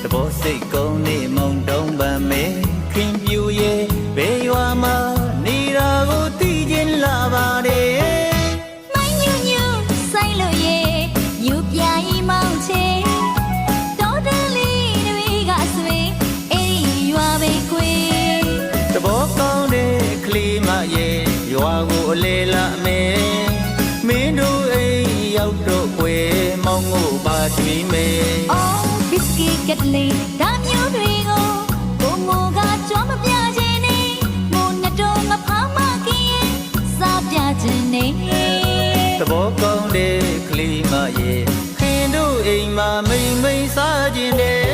တဘောစိတ်ကုန်းနေမုံတုံးပန်မဲခင်ပြူရဲ့ဘေးရွာမှာနေတာကိုသိချင်းလာပါတယ်မိုင်းညူညူဆိုင်လို့ရဲ့ညူပြာကြီးမောင်းချေတော်တလေးတွေကဆွေအေးရွာပဲခွေတဘောကောင်းတဲ့ကလေးမရဲ့ရွာကိုအလေလာမယ်မင်းတို့အိမ်ရောက်တော့ွယ်မောင်းကိုပါချွေးမယ်အော်ဘစ်ကီကက်လေးဒါမျိုးတွေကိုကိုငိုကကြွားမပြချင်နေမိုးနှစ်တော့မဖောင်းမကင်းစားပြချင်နေသဘောကောင်းတဲ့ကလေးမရဲ့ခင်တို့အိမ်မှာမိန်မိန်စားခြင်းနဲ့